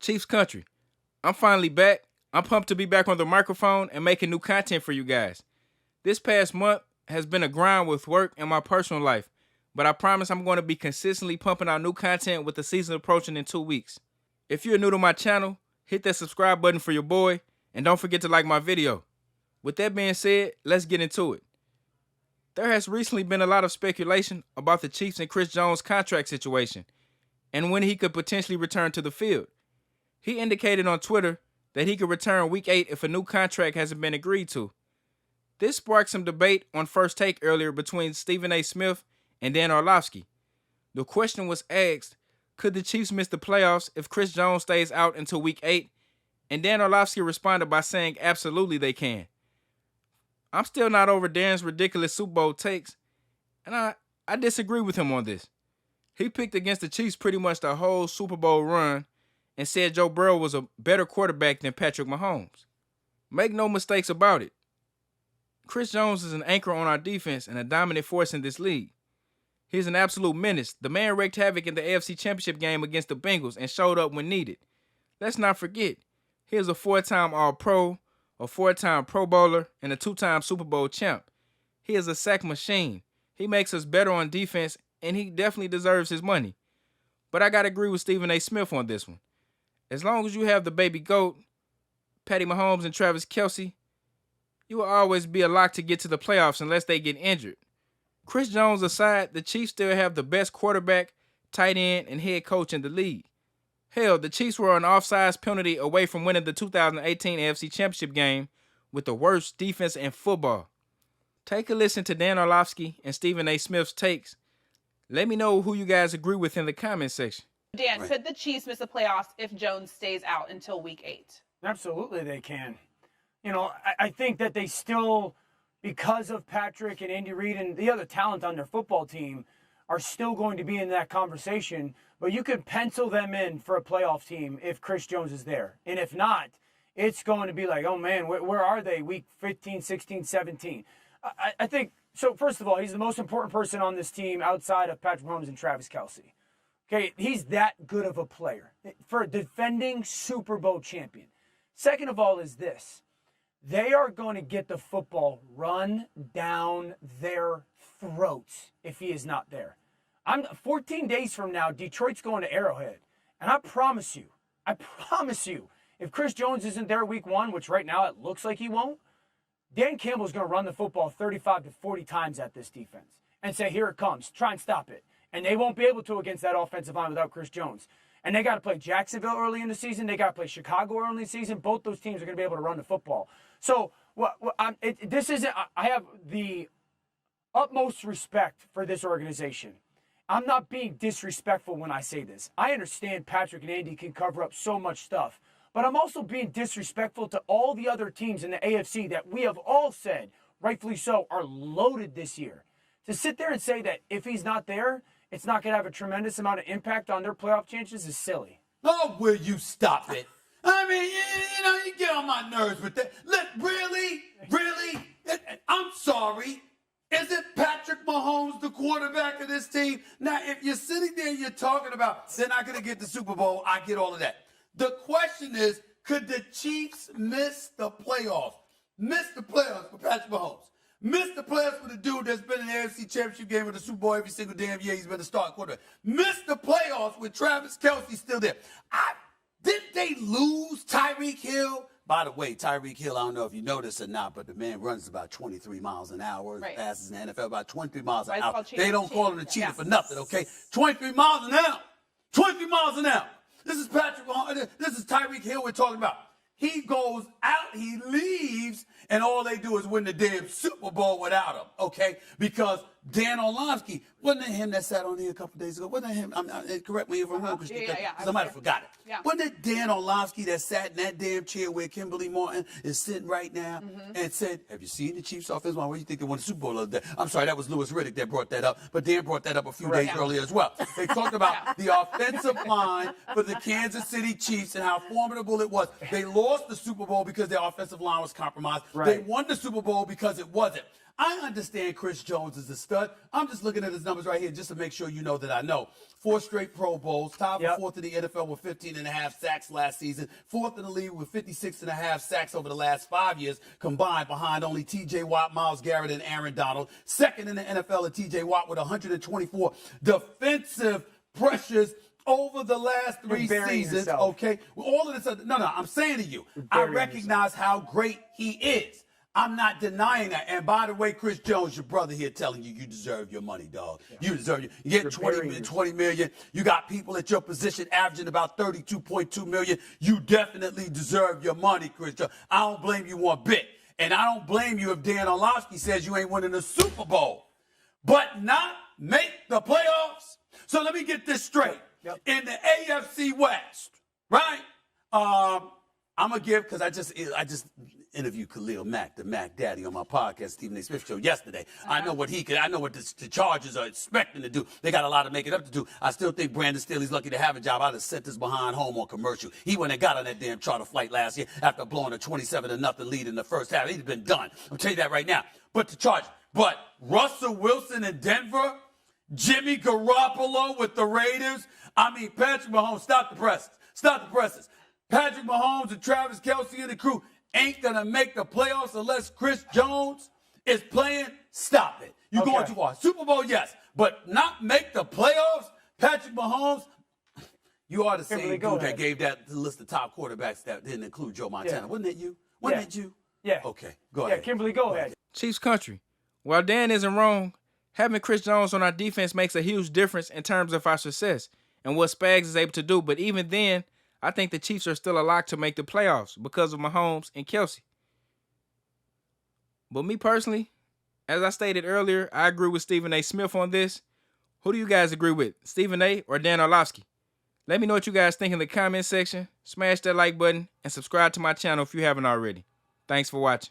Chiefs country, I'm finally back. I'm pumped to be back on the microphone and making new content for you guys. This past month has been a grind with work and my personal life, but I promise I'm going to be consistently pumping out new content with the season approaching in 2 weeks. If you're new to my channel, hit that subscribe button for your boy, and don't forget to like my video. With that being said, let's get into it. There has recently been a lot of speculation about the Chiefs and Chris Jones' contract situation and when he could potentially return to the field. He indicated on Twitter that he could return Week 8 if a new contract hasn't been agreed to. This sparked some debate on First Take earlier between Stephen A. Smith and Dan Orlovsky. The question was asked, could the Chiefs miss the playoffs if Chris Jones stays out until Week 8? And Dan Orlovsky responded by saying absolutely they can. I'm still not over Dan's ridiculous Super Bowl takes, and I disagree with him on this. He picked against the Chiefs pretty much the whole Super Bowl run and said Joe Burrow was a better quarterback than Patrick Mahomes. Make no mistakes about it. Chris Jones is an anchor on our defense and a dominant force in this league. He's an absolute menace. The man wreaked havoc in the AFC Championship game against the Bengals and showed up when needed. Let's not forget, he is a 4-time All-Pro, a 4-time Pro Bowler, and a 2-time Super Bowl champ. He is a sack machine. He makes us better on defense, and he definitely deserves his money. But I got to agree with Stephen A. Smith on this one. As long as you have the baby GOAT, Patty Mahomes and Travis Kelce, you will always be a lock to get to the playoffs unless they get injured. Chris Jones aside, the Chiefs still have the best quarterback, tight end, and head coach in the league. Hell, the Chiefs were an offsides penalty away from winning the 2018 AFC Championship game with the worst defense in football. Take a listen to Dan Orlovsky and Stephen A. Smith's takes. Let me know who you guys agree with in the comment section. Dan, could the Chiefs miss the playoffs if Jones stays out until Week 8? Absolutely they can. You know, I think that they still, because of Patrick and Andy Reid and the other talent on their football team, are still going to be in that conversation. But you can pencil them in for a playoff team if Chris Jones is there. And if not, it's going to be like, oh, man, where are they? Week 15, 16, 17. I think, so first of all, he's the most important person on this team outside of Patrick Mahomes and Travis Kelce. Okay, he's that good of a player for a defending Super Bowl champion. Second of all is this. They are going to get the football run down their throats if he is not there. 14 days from now, Detroit's going to Arrowhead. And I promise you, if Chris Jones isn't there Week 1, which right now it looks like he won't, Dan Campbell's going to run the football 35 to 40 times at this defense and say, here it comes, try and stop it. And they won't be able to against that offensive line without Chris Jones. And they got to play Jacksonville early in the season. They got to play Chicago early in the season. Both those teams are going to be able to run the football. So I have the utmost respect for this organization. I'm not being disrespectful when I say this. I understand Patrick and Andy can cover up so much stuff. But I'm also being disrespectful to all the other teams in the AFC that we have all said, rightfully so, are loaded this year. To sit there and say that if he's not there, it's not going to have a tremendous amount of impact on their playoff chances is silly. Oh, will you stop it? I mean, you get on my nerves with that. Really? I'm sorry. Is it Patrick Mahomes, the quarterback of this team? Now, if you're sitting there and you're talking about they're not going to get the Super Bowl, I get all of that. The question is, could the Chiefs miss the playoffs? Miss the playoffs for Patrick Mahomes. Miss the playoffs for the dude that's been in the AFC Championship game with the Super Bowl every single damn year he's been the starting quarterback. Miss the playoffs with Travis Kelce still there. Didn't they lose Tyreek Hill? By the way, Tyreek Hill, I don't know if you know this or not, but the man runs about 23 miles an hour. Right. Passes in the NFL about 23 miles an Right, hour. cheater, They don't call him a cheater. cheater Yes. for nothing, okay? 23 miles an hour. 23 miles an hour. This is Patrick Mahomes. This is Tyreek Hill we're talking about. He goes out, he leaves, and all they do is win the damn Super Bowl without him, okay? Because Dan Orlovsky, wasn't it him that sat on here a couple days ago? Wasn't it him? Correct me if I'm wrong, because I might have forgot it. Yeah. Wasn't it Dan Orlovsky that sat in that damn chair where Kimberly Martin is sitting right now and said, have you seen the Chiefs offensive line? What do you think they won the Super Bowl the other day? I'm sorry, that was Louis Riddick that brought that up, but Dan brought that up a few days earlier as well. They talked about the offensive line for the Kansas City Chiefs and how formidable it was. They lost the Super Bowl because their offensive line was compromised. Right. They won the Super Bowl because it wasn't. I understand Chris Jones is a stud. I'm just looking at his numbers right here just to make sure you know that I know. 4 straight Pro Bowls, tied for fourth in the NFL with 15.5 sacks last season, fourth in the league with 56.5 sacks over the last 5 years combined, behind only T.J. Watt, Myles Garrett, and Aaron Donald. Second in the NFL at T.J. Watt with 124 defensive pressures over the last 3 seasons. Okay, all of this. No, I'm saying to you, I recognize how great he is. I'm not denying that. And by the way, Chris Jones, your brother here, telling you deserve your money, dog. Yeah. You deserve it. You get 20 million. You got people at your position averaging about 32.2 million. You definitely deserve your money, Chris Jones. I don't blame you one bit. And I don't blame you if Dan Orlovsky says you ain't winning the Super Bowl, but not make the playoffs. So let me get this straight. Yep. In the AFC West, right? I'm gonna give, because I just interviewed Khalil Mack, the Mac Daddy, on my podcast, Stephen A. Smith Show, yesterday. I know what I know what the Chargers are expecting to do. They got a lot to make it up to do. I still think Brandon Staley's lucky to have a job. I'd have sent this behind home on commercial. He went and got on that damn charter flight last year after blowing a 27-0 lead in the first half. He'd been done. I'll tell you that right now. But the Chargers. But Russell Wilson in Denver, Jimmy Garoppolo with the Raiders. I mean, Patrick Mahomes, stop the presses. Stop the presses. Patrick Mahomes and Travis Kelce and the crew ain't going to make the playoffs unless Chris Jones is playing. Stop it. You're going too far. Super Bowl, yes, but not make the playoffs? Patrick Mahomes, you are the same dude that gave that list of top quarterbacks that didn't include Joe Montana. Yeah. Wasn't it you? Wasn't it you? Yeah. Okay, go ahead. Yeah, Kimberly, go ahead. Chiefs country. While Dan isn't wrong, having Chris Jones on our defense makes a huge difference in terms of our success and what Spags is able to do. But even then, I think the Chiefs are still a lock to make the playoffs because of Mahomes and Kelce. But me personally, as I stated earlier, I agree with Stephen A. Smith on this. Who do you guys agree with, Stephen A. or Dan Orlovsky? Let me know what you guys think in the comment section. Smash that like button and subscribe to my channel if you haven't already. Thanks for watching.